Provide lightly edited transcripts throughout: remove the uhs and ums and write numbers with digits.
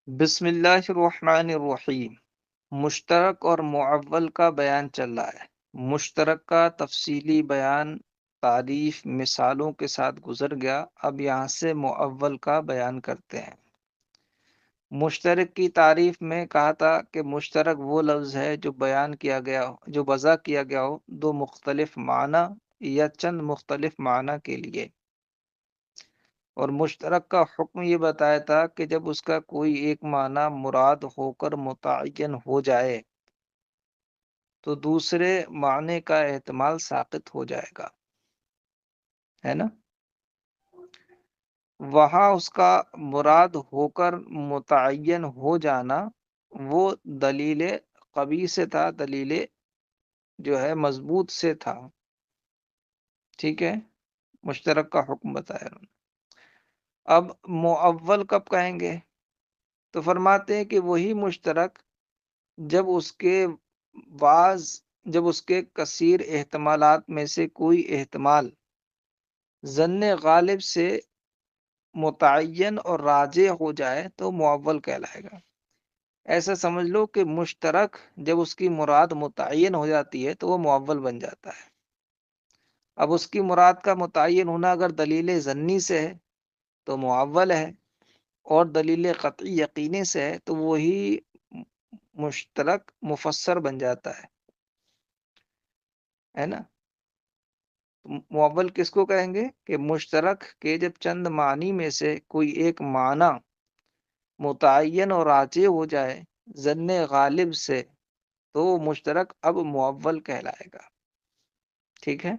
بسم اللہ الرحمن الرحیم۔ مشترک اور معول کا بیان چل رہا ہے۔ مشترک کا تفصیلی بیان تعریف مثالوں کے ساتھ گزر گیا، اب یہاں سے معول کا بیان کرتے ہیں۔ مشترک کی تعریف میں کہا تھا کہ مشترک وہ لفظ ہے جو بیان کیا گیا ہو، جو وضع کیا گیا ہو دو مختلف معنی یا چند مختلف معنی کے لیے، اور مشترک کا حکم یہ بتایا تھا کہ جب اس کا کوئی ایک معنی مراد ہو کر متعین ہو جائے تو دوسرے معنی کا احتمال ساقط ہو جائے گا، ہے نا؟ وہاں اس کا مراد ہو کر متعین ہو جانا وہ دلیل قوی سے تھا، دلیل جو ہے مضبوط سے تھا، ٹھیک ہے؟ مشترک کا حکم بتایا انہوں نے۔ اب معول کب کہیں گے؟ تو فرماتے ہیں کہ وہی مشترک جب اس کے بعض جب اس کے کثیر احتمالات میں سے کوئی احتمال ظن غالب سے متعین اور راجح ہو جائے تو معول کہلائے گا۔ ایسا سمجھ لو کہ مشترک جب اس کی مراد متعین ہو جاتی ہے تو وہ معول بن جاتا ہے۔ اب اس کی مراد کا متعین ہونا اگر دلیل ظنی سے ہے تو معول ہے، اور دلیل قطعی یقینی سے ہے تو وہی مشترک مفسر بن جاتا ہے نا؟ معول کس کو کہیں گے؟ کہ مشترک کے جب چند معنی میں سے کوئی ایک معنی متعین اور راجح ہو جائے ظن غالب سے تو وہ مشترک اب معول کہلائے گا، ٹھیک ہے؟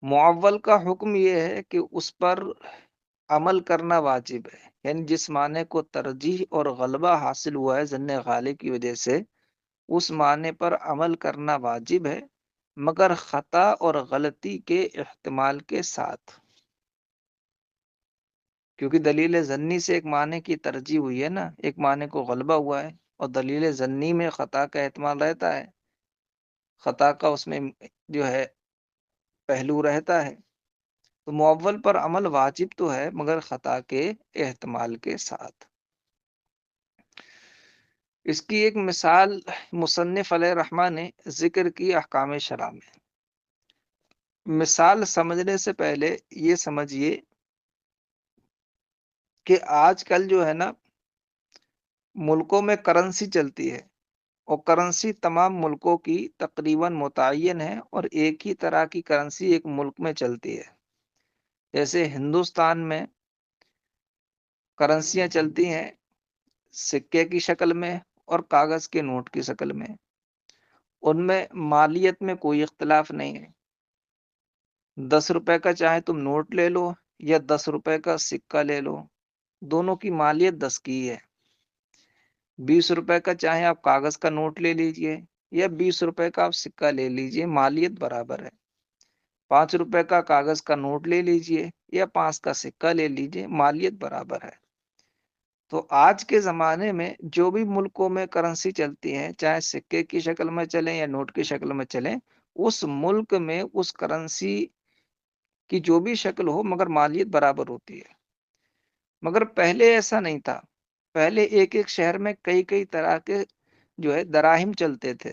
معول کا حکم یہ ہے کہ اس پر عمل کرنا واجب ہے، یعنی جس معنی کو ترجیح اور غلبہ حاصل ہوا ہے ظن غالب کی وجہ سے، اس معنی پر عمل کرنا واجب ہے، مگر خطا اور غلطی کے احتمال کے ساتھ، کیونکہ دلیل ظنی سے ایک معنی کی ترجیح ہوئی ہے نا، ایک معنی کو غلبہ ہوا ہے، اور دلیل ظنی میں خطا کا احتمال رہتا ہے، خطا کا اس میں جو ہے پہلو رہتا ہے، تو معول پر عمل واجب تو ہے مگر خطا کے احتمال کے ساتھ۔ اس کی ایک مثال مصنف علیہ الرحمہ نے ذکر کی احکام شرع میں۔ مثال سمجھنے سے پہلے یہ سمجھیے کہ آج کل جو ہے نا ملکوں میں کرنسی چلتی ہے، اور کرنسی تمام ملکوں کی تقریباً متعین ہے، اور ایک ہی طرح کی کرنسی ایک ملک میں چلتی ہے۔ جیسے ہندوستان میں کرنسیاں چلتی ہیں سکے کی شکل میں اور کاغذ کے نوٹ کی شکل میں، ان میں مالیت میں کوئی اختلاف نہیں ہے۔ 10 روپے کا چاہے تم نوٹ لے لو یا 10 روپے کا سکہ لے لو، دونوں کی مالیت 10 کی ہے۔ 20 روپے کا چاہے آپ کاغذ کا نوٹ لے لیجئے یا 20 روپے کا آپ سکہ لے لیجئے، مالیت برابر ہے۔ 5 روپے کا کاغذ کا نوٹ لے لیجئے یا 5 کا سکہ لے لیجئے، مالیت برابر ہے۔ تو آج کے زمانے میں جو بھی ملکوں میں کرنسی چلتی ہے، چاہے سکے کی شکل میں چلیں یا نوٹ کی شکل میں چلیں، اس ملک میں اس کرنسی کی جو بھی شکل ہو مگر مالیت برابر ہوتی ہے۔ مگر پہلے ایسا نہیں تھا، پہلے ایک ایک شہر میں کئی کئی طرح کے جو ہے دراہم چلتے تھے،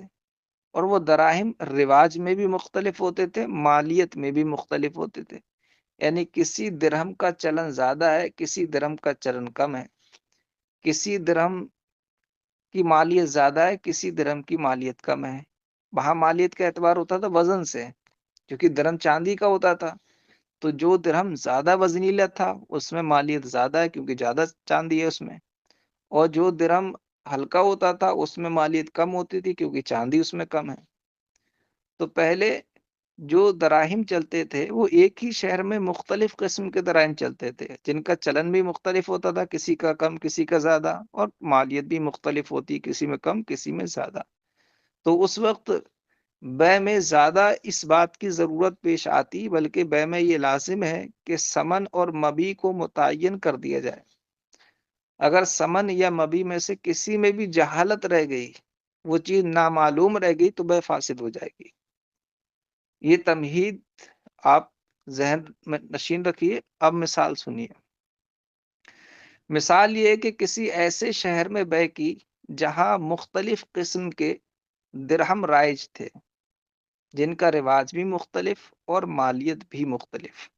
اور وہ دراہم رواج میں بھی مختلف ہوتے تھے، مالیت میں بھی مختلف ہوتے تھے، یعنی کسی درہم کا چلن زیادہ ہے، کسی درہم کا چلن کم ہے، کسی درہم کی مالیت زیادہ ہے، کسی درہم کی مالیت کم ہے۔ وہاں مالیت کا اعتبار ہوتا تھا وزن سے، کیونکہ درہم چاندی کا ہوتا تھا، تو جو درہم زیادہ وزنیلا تھا اس میں مالیت زیادہ ہے کیونکہ زیادہ چاندی ہے اس میں، اور جو درہم ہلکا ہوتا تھا اس میں مالیت کم ہوتی تھی کیونکہ چاندی اس میں کم ہے۔ تو پہلے جو دراہم چلتے تھے وہ ایک ہی شہر میں مختلف قسم کے دراہم چلتے تھے، جن کا چلن بھی مختلف ہوتا تھا، کسی کا کم کسی کا زیادہ، اور مالیت بھی مختلف ہوتی، کسی میں کم کسی میں زیادہ۔ تو اس وقت بے میں زیادہ اس بات کی ضرورت پیش آتی، بلکہ بے میں یہ لازم ہے کہ ثمن اور مبی کو متعین کر دیا جائے۔ اگر ثمن یا مبی میں سے کسی میں بھی جہالت رہ گئی، وہ چیز نامعلوم رہ گئی، تو بے فاسد ہو جائے گی۔ یہ تمہید آپ ذہن میں نشین رکھیے۔ اب مثال سنیے۔ مثال یہ ہے کہ کسی ایسے شہر میں بے کی جہاں مختلف قسم کے درہم رائج تھے، جن کا رواج بھی مختلف اور مالیت بھی مختلف،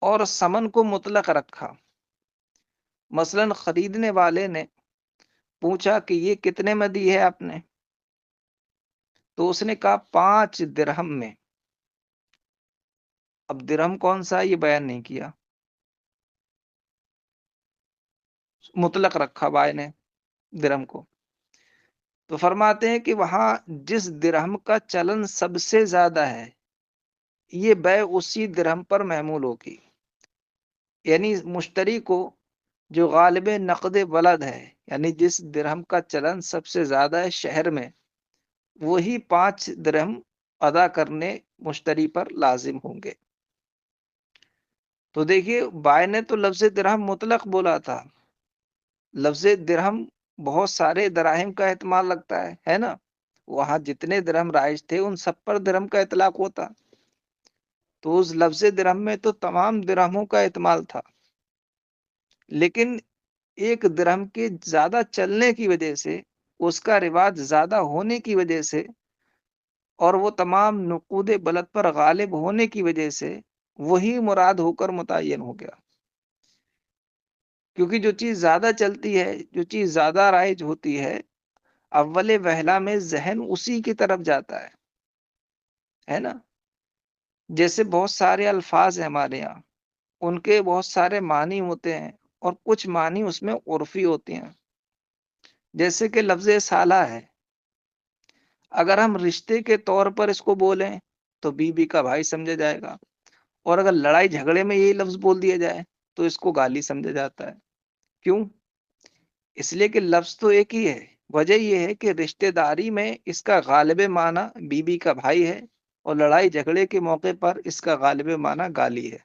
اور ثمن کو مطلق رکھا۔ مثلا خریدنے والے نے پوچھا کہ یہ کتنے میں دی ہے آپ نے، تو اس نے کہا 5 درہم میں۔ اب درہم کون سا ہے یہ بیان نہیں کیا، مطلق رکھا بھائی نے درہم کو۔ تو فرماتے ہیں کہ وہاں جس درہم کا چلن سب سے زیادہ ہے، یہ بے اسی درہم پر محمول ہوگی، یعنی مشتری کو جو غالب نقد بلد ہے، یعنی جس درہم کا چلن سب سے زیادہ ہے شہر میں، وہی 5 درہم ادا کرنے مشتری پر لازم ہوں گے۔ تو دیکھیے بائے نے تو لفظ درہم مطلق بولا تھا، لفظ درہم بہت سارے دراہم کا احتمال لگتا ہے نا، وہاں جتنے درہم رائج تھے ان سب پر درہم کا اطلاق ہوتا، تو اس لفظ درہم میں تو تمام درہموں کا احتمال تھا، لیکن ایک درہم کے زیادہ چلنے کی وجہ سے، اس کا رواج زیادہ ہونے کی وجہ سے، اور وہ تمام نقود بلد پر غالب ہونے کی وجہ سے وہی مراد ہو کر متعین ہو گیا، کیونکہ جو چیز زیادہ چلتی ہے، جو چیز زیادہ رائج ہوتی ہے، اول وہلا میں ذہن اسی کی طرف جاتا ہے نا۔ جیسے بہت سارے الفاظ ہیں ہمارے یہاں، ان کے بہت سارے معنی ہوتے ہیں، اور کچھ معنی اس میں عرفی ہوتے ہیں۔ جیسے کہ لفظ سالہ ہے، اگر ہم رشتے کے طور پر اس کو بولیں تو بیوی کا بھائی سمجھا جائے گا، اور اگر لڑائی جھگڑے میں یہی لفظ بول دیا جائے تو اس کو گالی سمجھا جاتا ہے۔ کیوں؟ اس لیے کہ لفظ تو ایک ہی ہے، وجہ یہ ہے کہ رشتہ داری میں اس کا غالب معنی بیوی کا بھائی ہے، اور لڑائی جھگڑے کے موقع پر اس کا غالب معنی گالی ہے۔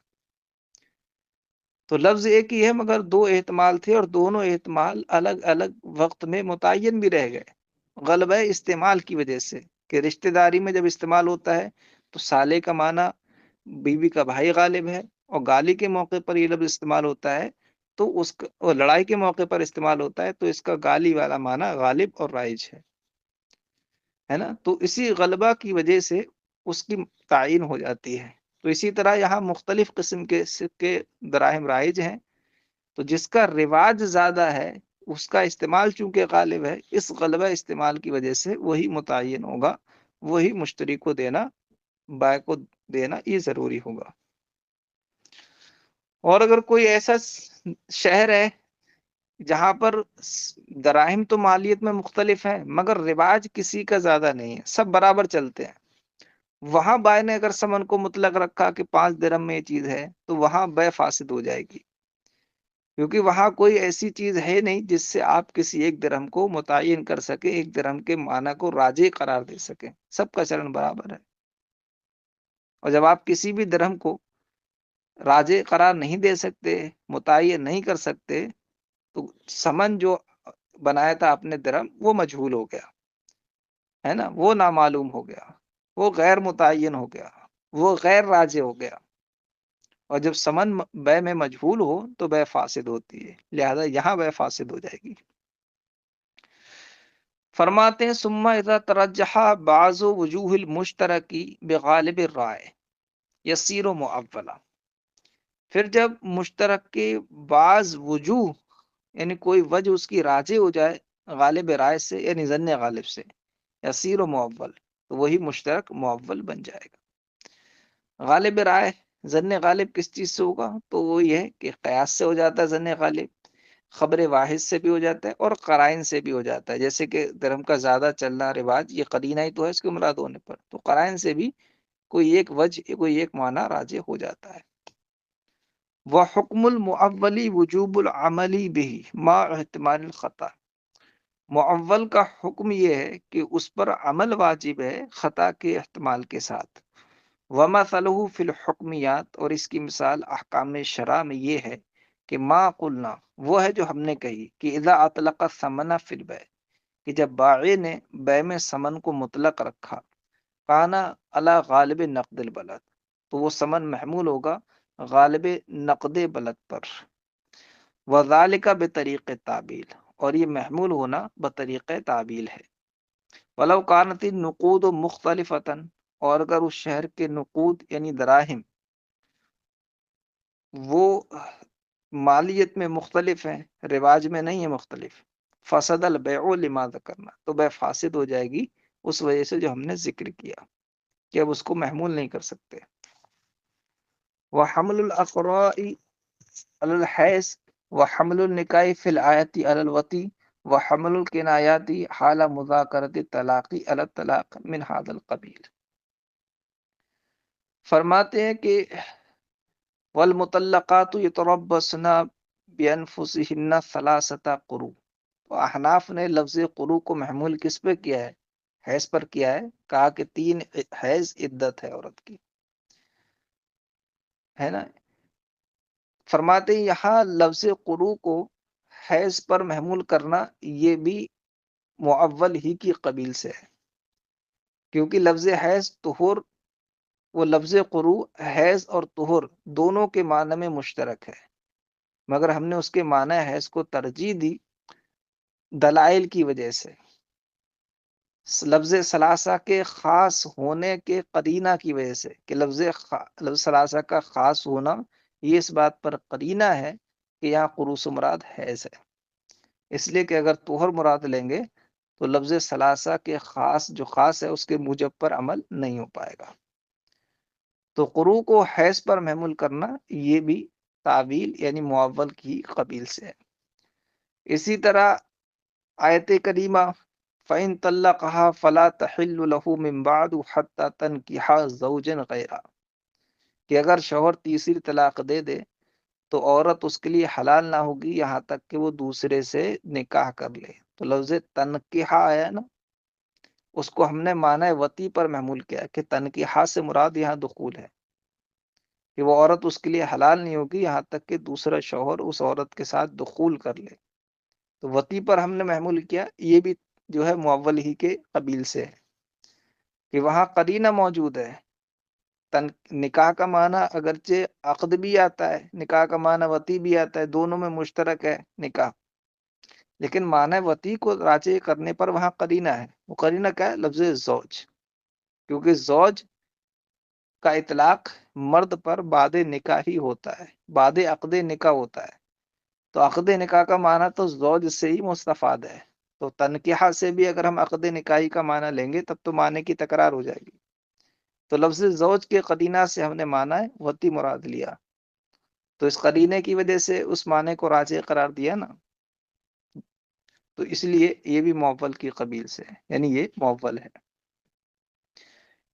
تو لفظ ایک ہی ہے مگر دو احتمال تھے، اور دونوں احتمال الگ الگ وقت میں متعین بھی رہ گئے، غلبہ استعمال کی وجہ سے، کہ رشتہ داری میں جب استعمال ہوتا ہے تو سالے کا معنی بیوی کا بھائی غالب ہے، اور گالی کے موقع پر یہ لفظ استعمال ہوتا ہے تو اس کا، اور لڑائی کے موقع پر استعمال ہوتا ہے تو اس کا گالی والا معنی غالب اور رائج ہے نا۔ تو اسی غلبہ کی وجہ سے اس کی تعین ہو جاتی ہے۔ تو اسی طرح یہاں مختلف قسم کے سکے دراہم رائج ہیں، تو جس کا رواج زیادہ ہے اس کا استعمال چونکہ غالب ہے، اس غلبہ استعمال کی وجہ سے وہی متعین ہوگا، وہی مشتری کو دینا، بائع کو دینا یہ ضروری ہوگا۔ اور اگر کوئی ایسا شہر ہے جہاں پر دراہم تو مالیت میں مختلف ہیں مگر رواج کسی کا زیادہ نہیں ہے، سب برابر چلتے ہیں، وہاں بائع نے اگر ثمن کو مطلق رکھا کہ 5 درہم میں یہ چیز ہے، تو وہاں بے فاسد ہو جائے گی، کیونکہ وہاں کوئی ایسی چیز ہے نہیں جس سے آپ کسی ایک درہم کو متعین کر سکیں، ایک درہم کے معنی کو راجع قرار دے سکیں، سب کا چلن برابر ہے۔ اور جب آپ کسی بھی درہم کو راجع قرار نہیں دے سکتے، متعین نہیں کر سکتے، تو ثمن جو بنایا تھا آپ نے درہم، وہ مجہول ہو گیا ہے نا، وہ نامعلوم ہو گیا، وہ غیر متعین ہو گیا، وہ غیر راجع ہو گیا، اور جب ثمن بے میں مجہول ہو تو بے فاسد ہوتی ہے، لہذا یہاں بے فاسد ہو جائے گی۔ فرماتے ہیں ثم اذا ترجح بعض وجوہ المشترکی بغالب الرائے یسیر معولا، پھر جب مشترک کے بعض وجوہ، یعنی کوئی وجہ اس کی راجع ہو جائے غالب رائے سے، یعنی ظن غالب سے، یسیر معول، تو وہی مشترک معول بن جائے گا۔ غالب رائے ظن غالب کس چیز سے ہوگا؟ تو وہ یہ ہے کہ قیاس سے ہو جاتا ہے ظن غالب، خبر واحد سے بھی ہو جاتا ہے، اور قرائن سے بھی ہو جاتا ہے، جیسے کہ درہم کا زیادہ چلنا رواج یہ قرینہ ہی تو ہے اس کے مراد ہونے پر، تو قرائن سے بھی کوئی ایک وجہ، کوئی ایک معنی راجع ہو جاتا ہے۔ وحکم المعول وجوب العمل به مع احتمال الخطا، معول کا حکم یہ ہے کہ اس پر عمل واجب ہے خطا کے احتمال کے ساتھ۔ ومثلہ فی الحکمیات، اور اس کی مثال احکام شرع میں یہ ہے کہ ما قلنا، وہ ہے جو ہم نے کہی کہ اذا اطلق الثمن فی البیع، کہ جب باغی نے بے میں ثمن کو مطلق رکھا، کانا علی غالب نقد البلد، تو وہ ثمن محمول ہوگا غالب نقد بلد پر، وذالک بطریق تعبیل، اور یہ محمول ہونا بطریق تعبیل ہے۔ ولو کانت النقود مختلفتا، اور اگر اس شہر کے نقود یعنی دراہم وہ مالیت میں مختلف ہیں، رواج میں نہیں ہے مختلف، فسد البیع لما ذکرنا، تو بے فاسد ہو جائے گی اس وجہ سے جو ہم نے ذکر کیا کہ اب اس کو محمول نہیں کر سکتے۔ وحمل الاقراء علی الحیض وحمل النکاح فی الآیت علی الوطی وحمل الکنایات حال مذاکرت الطلاق علی الطلاق من هذا القبیل۔ فرماتے ہیں کہ والمطلقات یتربصن بانفسہن ثلاثۃ قروء، تو احناف نے لفظ قروء کو محمول کس پہ کیا ہے؟ حیض پر کیا ہے، کہا کہ 3 حیض عدت ہے عورت کی، ہے نا۔ فرماتے ہیں یہاں لفظ قروء کو حیض پر محمول کرنا یہ بھی معول ہی کی قبیل سے ہے، کیونکہ لفظ حیض طہور، وہ لفظ قروء حیض اور طہور دونوں کے معنی میں مشترک ہے، مگر ہم نے اس کے معنی حیض کو ترجیح دی دلائل کی وجہ سے، لفظ ثلاثہ کے خاص ہونے کے قرینہ کی وجہ سے، کہ لفظ ثلاثہ کا خاص ہونا یہ اس بات پر قرینہ ہے کہ یہاں قروء سے مراد حیض ہے، اس لیے کہ اگر طہر مراد لیں گے تو لفظ ثلاثہ کے خاص جو خاص ہے اس کے موجب پر عمل نہیں ہو پائے گا، تو قروء کو حیض پر محمول کرنا یہ بھی تعویل یعنی معول کی قبیل سے ہے۔ اسی طرح آیت کریمہ فَإِن طَلَّقَهَا فَلَا تَحِلُّ لَهُ مِن بَعْدُ حَتَّى تَنكِحَ زَوْجًا غَيْرَهُ، کہ اگر شوہر تیسری طلاق دے دے تو عورت اس کے لیے حلال نہ ہوگی یہاں تک کہ وہ دوسرے سے نکاح کر لے، تو لفظ تنکیحہ آیا نا، اس کو ہم نے معنی وطی پر محمول کیا کہ تنکیحہ سے مراد یہاں دخول ہے، کہ وہ عورت اس کے لیے حلال نہیں ہوگی یہاں تک کہ دوسرا شوہر اس عورت کے ساتھ دخول کر لے، تو وطی پر ہم نے محمول کیا، یہ بھی جو ہے معول ہی کے قبیل سے ہے کہ وہاں قرینہ موجود ہے۔ نکاح کا معنی اگرچہ عقد بھی آتا ہے، نکاح کا معنی وطی بھی آتا ہے، دونوں میں مشترک ہے نکاح، لیکن معنی وطی کو راجع کرنے پر وہاں قرینہ ہے، وہ قرینہ کیا ہے؟ لفظ زوج، کیونکہ زوج کا اطلاق مرد پر بعد نکاح ہی ہوتا ہے، بعد عقد نکاح ہوتا ہے، تو عقد نکاح کا معنی تو زوج سے ہی مستفاد ہے، تو تنکیحہ سے بھی اگر ہم عقد نکاحی کا معنی لیں گے تب تو معنی کی تکرار ہو جائے گی، تو لفظ زوج کے قرینہ سے ہم نے معنی وطی مراد لیا، تو اس قرینے کی وجہ سے اس معنی کو راجع قرار دیا نا، تو اس لیے یہ بھی معول کی قبیل سے ہے، یعنی یہ معول ہے۔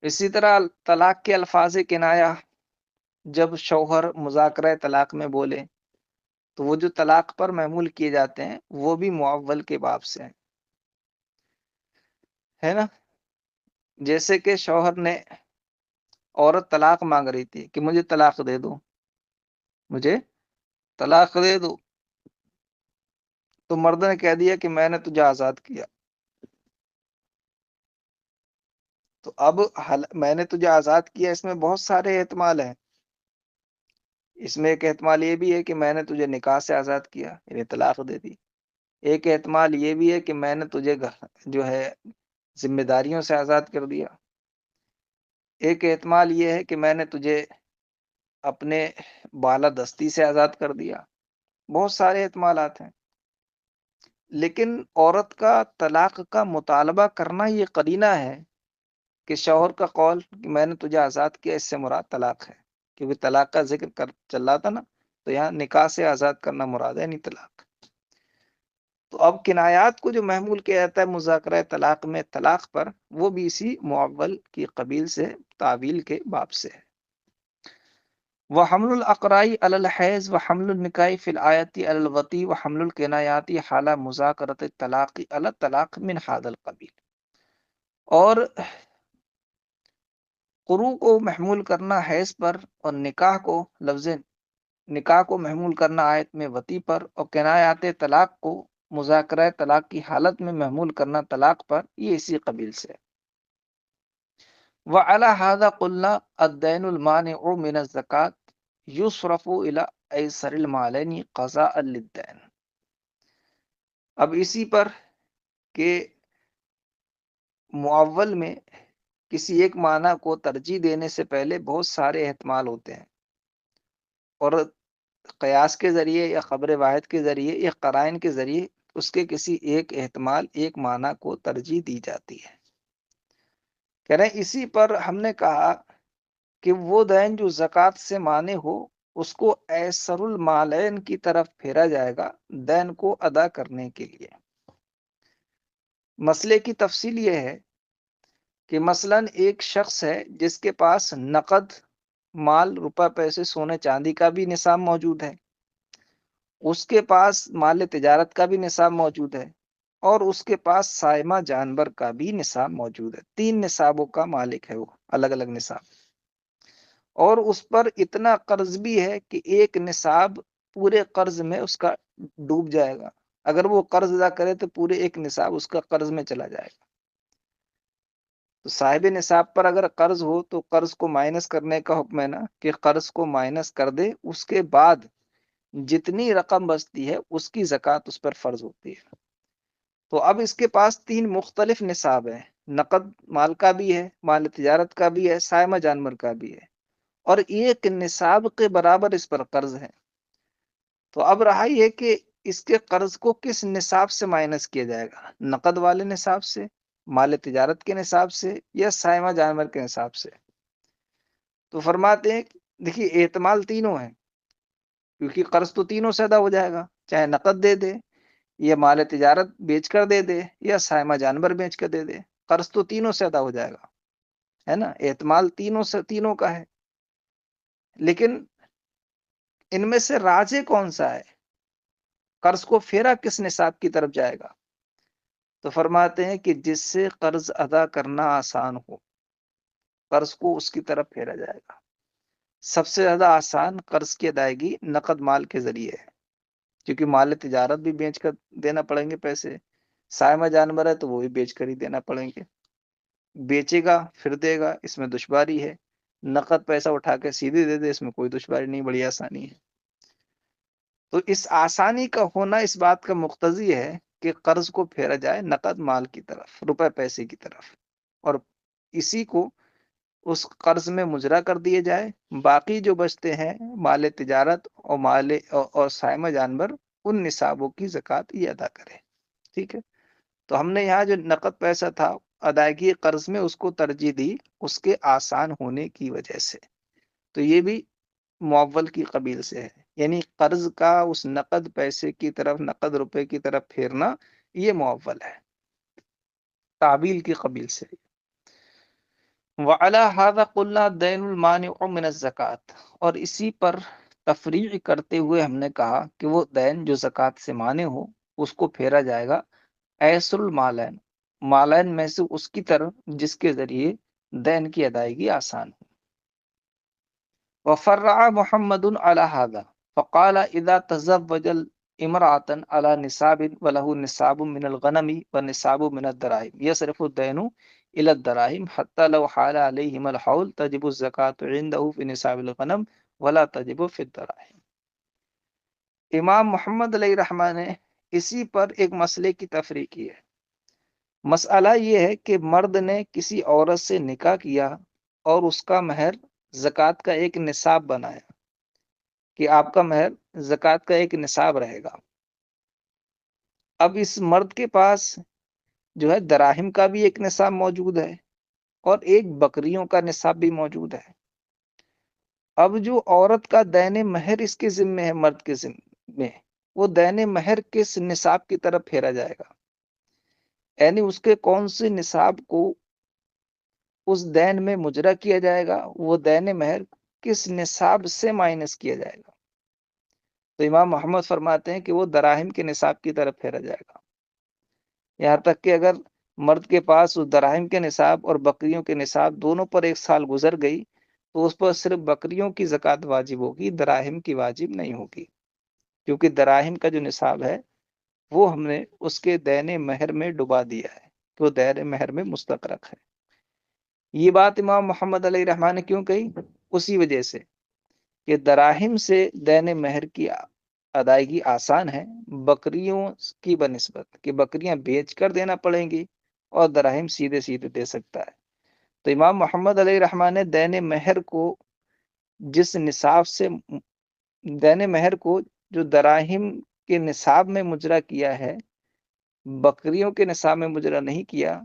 اسی طرح طلاق کے الفاظ کنایہ جب شوہر مذاکرہ طلاق میں بولے تو وہ جو طلاق پر محمول کیے جاتے ہیں وہ بھی معول کے باب سے ہیں، ہے نا۔ جیسے کہ شوہر نے، عورت طلاق مانگ رہی تھی کہ مجھے طلاق دے دو، مجھے طلاق دے دو، تو مرد نے کہہ دیا کہ میں نے تجھے آزاد کیا، تو اب میں نے تجھے آزاد کیا، اس میں بہت سارے احتمال ہیں، اس میں ایک احتمال یہ بھی ہے کہ میں نے تجھے نکاح سے آزاد کیا یعنی طلاق دے دی، ایک احتمال یہ بھی ہے کہ میں نے تجھے جو ہے ذمہ داریوں سے آزاد کر دیا، ایک احتمال یہ ہے کہ میں نے تجھے اپنے بالادستی سے آزاد کر دیا، بہت سارے احتمالات ہیں، لیکن عورت کا طلاق کا مطالبہ کرنا یہ قرینہ ہے کہ شوہر کا قول کہ میں نے تجھے آزاد کیا اس سے مراد طلاق ہے، کیونکہ طلاق کا ذکر چل رہا تھا نا، تو یہاں نکاح سے آزاد کرنا مراد ہے نہیں طلاق۔ تو اب کنایات کو جو محمول کیا جاتا ہے مذاکرہ طلاق میں طلاق پر، وہ بھی اسی معول کی قبیل سے تعویل کے باب سے ہے۔ وحمل الاقراء علی الحیض وحمل النکاح فی الآیت علی الوطی وحمل الکنایات حال مذاکرۃ الطلاق علی الطلاق من هذا القبیل، اور قروء کو محمول کرنا حیض پر، اور نکاح کو لفظ نکاح کو محمول کرنا آیت میں وطی پر، اور کنایات طلاق کو مذاکرہ طلاق کی حالت میں محمول کرنا طلاق پر، یہ اسی قبیل سے۔ وعلی هذا قلنا الدین المانع من الزکوۃ یصرف الی ایسر المالین قضاء للدین۔ اب اسی پر کہ معول میں کسی ایک معنی کو ترجیح دینے سے پہلے بہت سارے احتمال ہوتے ہیں، اور قیاس کے ذریعے یا خبر واحد کے ذریعے یا قرائن کے ذریعے اس کے کسی ایک احتمال، ایک معنی کو ترجیح دی جاتی ہے۔ کہہ رہے ہیں اسی پر ہم نے کہا کہ وہ دین جو زکوٰۃ سے مانے ہو اس کو ایسر المالین کی طرف پھیرا جائے گا دین کو ادا کرنے کے لیے۔ مسئلے کی تفصیل یہ ہے کہ مثلا ایک شخص ہے جس کے پاس نقد مال، روپے پیسے، سونے چاندی کا بھی نصاب موجود ہے، اس کے پاس مال تجارت کا بھی نصاب موجود ہے، اور اس کے پاس سائمہ جانور کا بھی نصاب موجود ہے۔ 3 نصابوں کا مالک ہے وہ، الگ الگ نصاب، اور اس پر اتنا قرض بھی ہے کہ ایک نصاب پورے قرض میں اس کا ڈوب جائے گا۔ اگر وہ قرض ادا کرے تو پورے ایک نصاب اس کا قرض میں چلا جائے گا۔ تو صاحب نصاب پر اگر قرض ہو تو قرض کو مائنس کرنے کا حکم ہے نا، کہ قرض کو مائنس کر دے، اس کے بعد جتنی رقم بچتی ہے اس کی زکوٰۃ اس پر فرض ہوتی ہے۔ تو اب اس کے پاس 3 مختلف نصاب ہیں، نقد مال کا بھی ہے، مال تجارت کا بھی ہے، سائمہ جانور کا بھی ہے، اور ایک نصاب کے برابر اس پر قرض ہے۔ تو اب رہا یہ کہ اس کے قرض کو کس نصاب سے مائنس کیا جائے گا، نقد والے نصاب سے، مال تجارت کے نصاب سے، یا سائمہ جانور کے نصاب سے؟ تو فرماتے ہیں دیکھیے احتمال تینوں ہیں، کیونکہ قرض تو تینوں سے ادا ہو جائے گا، چاہے نقد دے دے، یا مال تجارت بیچ کر دے دے، یا سائمہ جانور بیچ کر دے دے، قرض تو تینوں سے ادا ہو جائے گا، ہے نا؟ احتمال تینوں کا ہے، لیکن ان میں سے راجح کون سا ہے، قرض کو پھیرا کس نصاب کی طرف جائے گا؟ تو فرماتے ہیں کہ جس سے قرض ادا کرنا آسان ہو، قرض کو اس کی طرف پھیرا جائے گا۔ سب سے زیادہ آسان قرض کی ادائیگی نقد مال کے ذریعے ہے، کیونکہ مال تجارت بھی بیچ کر دینا پڑیں گے پیسے، سائمہ جانور ہے تو وہ بھی بیچ کر ہی دینا پڑیں گے، بیچے گا پھر دے گا، اس میں دشواری ہے، نقد پیسہ اٹھا کے سیدھے دے دے، اس میں کوئی دشواری نہیں، بڑی آسانی ہے۔ تو اس آسانی کا ہونا اس بات کا مقتضی ہے کہ قرض کو پھیرا جائے نقد مال کی طرف، روپے پیسے کی طرف، اور اسی کو اس قرض میں مجرا کر دیے جائے، باقی جو بچتے ہیں مال تجارت اور سائمہ جانور، ان نصابوں کی زکوٰۃ یہ ادا کرے۔ ٹھیک ہے، تو ہم نے یہاں جو نقد پیسہ تھا ادائیگی قرض میں اس کو ترجیح دی اس کے آسان ہونے کی وجہ سے، تو یہ بھی معول کی قبیل سے ہے، یعنی قرض کا اس نقد پیسے کی طرف، نقد روپے کی طرف پھیرنا، یہ معول ہے، تعویل کی قبیل سے۔ وعلی ھذا قلنا دین المانع من الزکوٰۃ، اور اسی پر تفریع کرتے ہوئے ہم نے کہا کہ وہ دین جو زکوٰۃ سے مانع ہو اس کو پھیرا جائے گا ایسر المالین، مالین میں سے اس کی طرف جس کے ذریعے دین کی ادائیگی آسان ہو۔ وفرع محمد على هذا فقال اذا تزوج امرأة على نصاب وله نصاب من الغنم ونصاب من الدراهم يصرف الدين الى الدراهم حتى لو حال عليهما الحول تجب الزكاة عنده في نصاب الغنم ولا تجب في الدراهم۔ امام محمد علیہ رحمٰن نے اسی پر ایک مسئلے کی تفریح کی ہے۔ مسئلہ یہ ہے کہ مرد نے کسی عورت سے نکاح کیا اور اس کا مہر زکوٰۃ کا ایک نصاب بنایا کہ آپ کا مہر زکوٰۃ کا ایک نصاب رہے گا۔ اب اس مرد کے پاس جو ہے دراہم کا بھی ایک نصاب موجود ہے اور ایک بکریوں کا نصاب بھی موجود ہے۔ اب جو عورت کا دین مہر اس کے ذمے ہے، مرد کے ذمے، وہ دین مہر کس نصاب کی طرف پھیرا جائے گا، یعنی اس کے کون سے نصاب کو اس دین میں مجرا کیا جائے گا، وہ دین مہر کس نصاب سے مائنس کیا جائے گا؟ تو امام محمد فرماتے ہیں کہ وہ دراہم کے نصاب کی طرف پھیرا جائے گا، یہاں تک کہ اگر مرد کے پاس اس دراہم کے نصاب اور بکریوں کے نصاب دونوں پر 1 سال گزر گئی تو اس پر صرف بکریوں کی زکوٰۃ واجب ہوگی، دراہم کی واجب نہیں ہوگی، کیونکہ دراہم کا جو نصاب ہے وہ ہم نے اس کے دین مہر میں ڈبا دیا ہے، کہ وہ دین مہر میں مستغرق ہے۔ یہ بات امام محمد علیہ رحمٰن نے کیوں کہی؟ اسی وجہ سے کہ دراہم سے دین مہر کی ادائیگی آسان ہے بکریوں کی بنسبت، کہ بکریاں بیچ کر دینا پڑیں گی اور دراہم سیدھے سیدھے دے سکتا ہے۔ تو امام محمد علیہ رحمٰن نے دین مہر کو جس نصاب سے دین مہر کو جو دراہم کے نصاب میں مجرا کیا ہے، بکریوں کے نصاب میں مجرا نہیں کیا،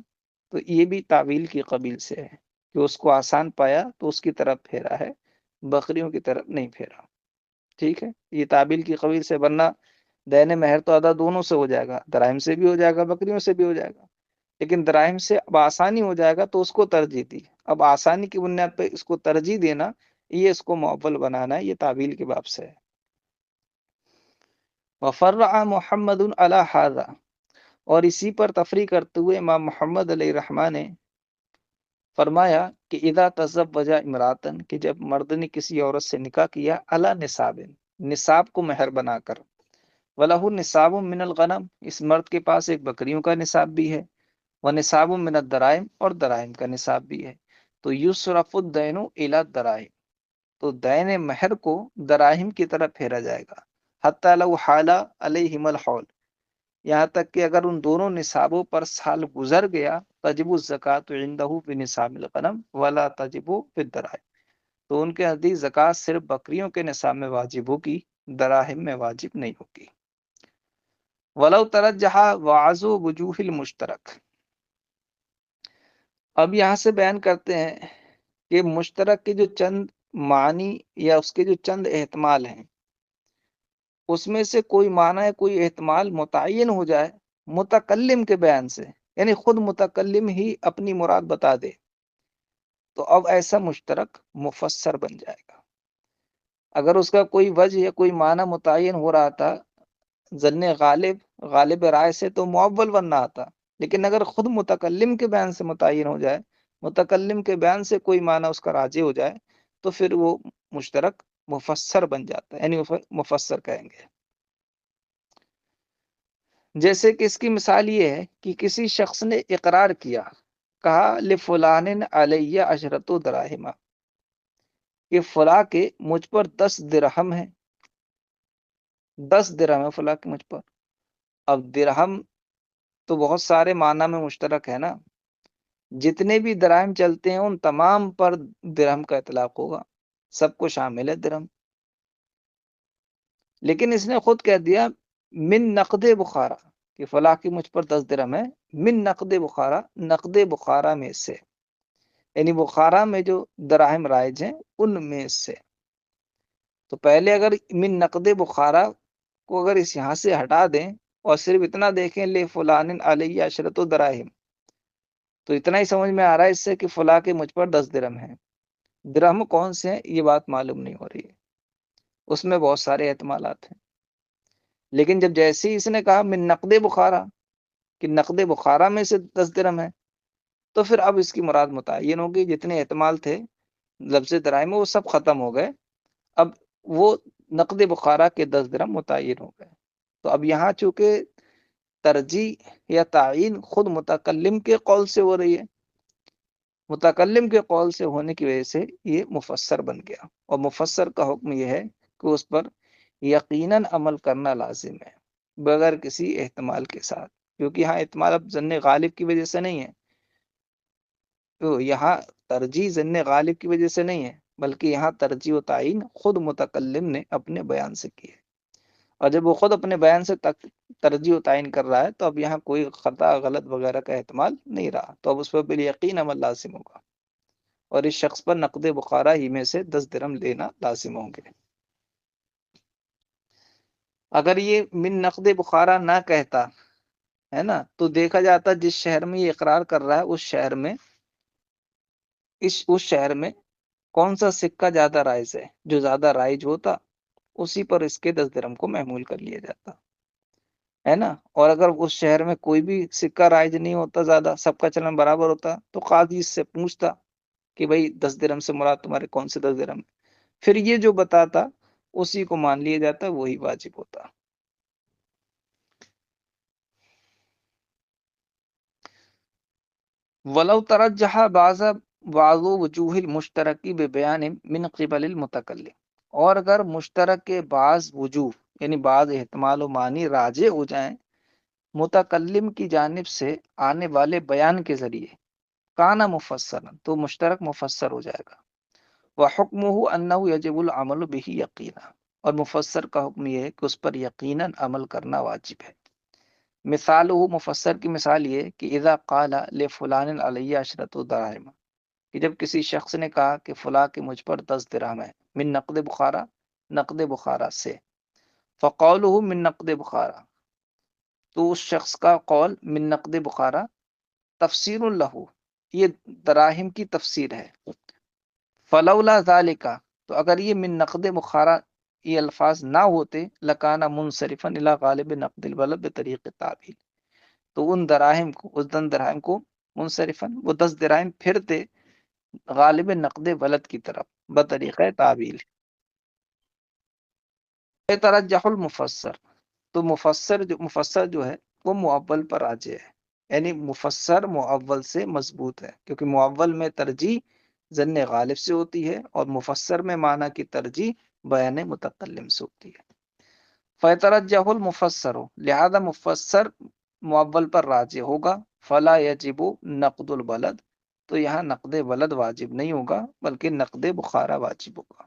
تو یہ بھی تعویل کی قبیل سے ہے کہ اس کو آسان پایا تو اس کی طرف پھیرا ہے، بکریوں کی طرف نہیں پھیرا۔ ٹھیک ہے، یہ تعبیل کی قبیل سے، ورنہ دین مہر تو ادا دونوں سے ہو جائے گا، دراہم سے بھی ہو جائے گا، بکریوں سے بھی ہو جائے گا، لیکن دراہم سے اب آسانی ہو جائے گا تو اس کو ترجیح دی۔ اب آسانی کی بنیاد پہ اس کو ترجیح دینا، یہ اس کو معول بنانا ہے، یہ تعبیل کے باب سے ہے۔ وفرع محمد علی ھذا، اور اسی پر تفریع کرتے ہوئے امام محمد علیہ رحمٰن نے فرمایا کہ اذا تزوج امراتن، کہ جب مرد نے کسی عورت سے نکاح کیا، علی نصاب، نصاب کو مہر بنا کر، وَلَهُ نصاب من الغنم، اس مرد کے پاس ایک بکریوں کا نصاب بھی ہے، وَنِصَابٌ مِّنَ الدَّرَائِم، اور دراہم کا نصاب بھی ہے، تو یُصْرَفُ الدَّيْنُ إِلَى الدَّرَائِم، تو دین مہر کو دراہم کی طرف پھیرا جائے گا، حتی لو حال علیہم الحول، یہاں تک کہ اگر ان دونوں نصابوں پر سال گزر گیا، تجب الزکوٰۃ عندہ بنصاب الغنم ولا تجب فی الدرائم، تو ان کے نزدیک زکوٰۃ صرف بکریوں کے نصاب میں واجب ہوگی، دراہم میں واجب نہیں ہوگی۔ ولو ترجح وعزو وجوہ المشترک، اب یہاں سے بیان کرتے ہیں کہ مشترک کے جو چند معنی یا اس کے جو چند احتمال ہیں، اس میں سے کوئی معنی ہے، کوئی احتمال متعین ہو جائے متکلم کے بیان سے، یعنی خود متکلم ہی اپنی مراد بتا دے، تو اب ایسا مشترک مفسر بن جائے گا۔ اگر اس کا کوئی وجہ یا کوئی معنی متعین ہو رہا تھا ظن غالب رائے سے، تو معول بننا آتا، لیکن اگر خود متکلم کے بیان سے متعین ہو جائے، متکلم کے بیان سے کوئی معنی اس کا راجع ہو جائے، تو پھر وہ مشترک مفسر بن جاتا ہے، یعنی مفسر کہیں گے۔ جیسے کہ اس کی مثال یہ ہے کہ کسی شخص نے اقرار کیا، کہا لفلان علیہ عشرۃ دراہم، کہ فلاں کے مجھ پر 10 درہم ہیں، 10 درہم ہے فلاں کے مجھ پر۔ اب درہم تو بہت سارے معنی میں مشترک ہے نا، جتنے بھی دراہم چلتے ہیں ان تمام پر درہم کا اطلاق ہوگا، سب کو شامل ہے درہم، لیکن اس نے خود کہہ دیا من نقد بخارا، کہ فلاں کی مجھ پر 10 درہم ہے، من نقد بخارا، نقد بخارا میں سے، یعنی بخارا میں جو دراہم رائج ہیں ان میں سے۔ تو پہلے اگر من نقد بخارا کو اگر اس یہاں سے ہٹا دیں اور صرف اتنا دیکھیں لے فلان علیہ عشرۃ دراہم، تو اتنا ہی سمجھ میں آ رہا ہے اس سے کہ فلاں کے مجھ پر 10 درہم ہیں۔ درہم کون سے ہیں یہ بات معلوم نہیں ہو رہی ہے، اس میں بہت سارے احتمالات ہیں، لیکن جب جیسے ہی اس نے کہا من نقد بخارا، کہ نقد بخارا میں سے 10 درہم ہے، تو پھر اب اس کی مراد متعین ہوگی، جتنے احتمال تھے لفظ دراہم وہ سب ختم ہو گئے، اب وہ نقد بخارا کے 10 درہم متعین ہو گئے۔ تو اب یہاں چونکہ ترجیح یا تعین خود متکلم کے قول سے ہو رہی ہے، متکلم کے قول سے ہونے کی وجہ سے یہ مفسر بن گیا، اور مفسر کا حکم یہ ہے کہ اس پر یقیناً عمل کرنا لازم ہے بغیر کسی احتمال کے ساتھ، کیونکہ یہاں احتمال اب ظن غالب کی وجہ سے نہیں ہے، تو یہاں ترجیح ظن غالب کی وجہ سے نہیں ہے، بلکہ یہاں ترجیح و تعین خود متکلم نے اپنے بیان سے کی ہے، اور جب وہ خود اپنے بیان سے ترجیح و تعین کر رہا ہے تو اب یہاں کوئی خطا غلط وغیرہ کا احتمال نہیں رہا، تو اب اس پر بالیقین عمل لازم ہوگا، اور اس شخص پر نقد بخارا ہی میں سے 10 درہم لینا لازم ہوں گے۔ اگر یہ من نقد بخارا نہ کہتا ہے نا، تو دیکھا جاتا جس شہر میں یہ اقرار کر رہا ہے اس شہر میں کون سا سکہ زیادہ رائج ہے، جو زیادہ رائج ہوتا اسی پر اس کے 10 درہم کو محمول کر لیا جاتا ہے نا، اور اگر اس شہر میں کوئی بھی سکہ رائج نہیں ہوتا، زیادہ سب کا چلن برابر ہوتا، تو قاضی اس سے پوچھتا کہ بھائی 10 درہم سے مراد تمہارے کون سے 10 درہم، پھر یہ جو بتاتا اسی کو مان لیا جاتا، وہی واجب ہوتا۔ ولو ترجح بعض وجوہ المشترکی ببیان من قبل المتکلم، اور اگر مشترک کے بعض وجوہ یعنی بعض احتمال و معنی راجع ہو جائیں متکلم کی جانب سے آنے والے بیان کے ذریعے کانا مفسر تو مشترک مفسر ہو جائے گا، وحکمہ انہ یجب العمل بہ یقینا، اور مفسر کا حکم یہ ہے کہ اس پر یقیناً عمل کرنا واجب ہے۔ مثال مفسر کی مثال یہ کہ اذا قال لفلان علیہ عشرۃ دراہم، کہ جب کسی شخص نے کہا کہ فلاں کے مجھ پر 10 درہم ہے، من نقد بخارا، نقد بخارا سے، فقولہ من نقد بخارا، تو اس شخص کا قول من نقد بخارا تفسیر لہو، یہ دراہم کی تفسیر ہے، فلولا ذالکا، تو اگر یہ من نقد بخارا یہ الفاظ نہ ہوتے لکانا منصرفا الی غالب نقد البلد بطریق تعبیل، تو ان دراہم کو اس 10 دراہم کو منصرفاً وہ 10 دراہم پھرتے غالب نقد ولد کی طرف بطریقہ تعبیل۔ ترجح المفسر، تو مفسر جو ہے وہ معول پر راجع ہے، یعنی مفسر معول سے مضبوط ہے، کیونکہ معول میں ترجیح ظن غالب سے ہوتی ہے اور مفسر میں معنی کی ترجیح بیان متکلم سے ہوتی ہے۔ فیترجح المفسر، لہذا مفسر معول پر راجع ہوگا، فلا یجب نقد البلد، تو یہاں نقد بلد واجب نہیں ہوگا بلکہ نقد بخارا واجب ہوگا۔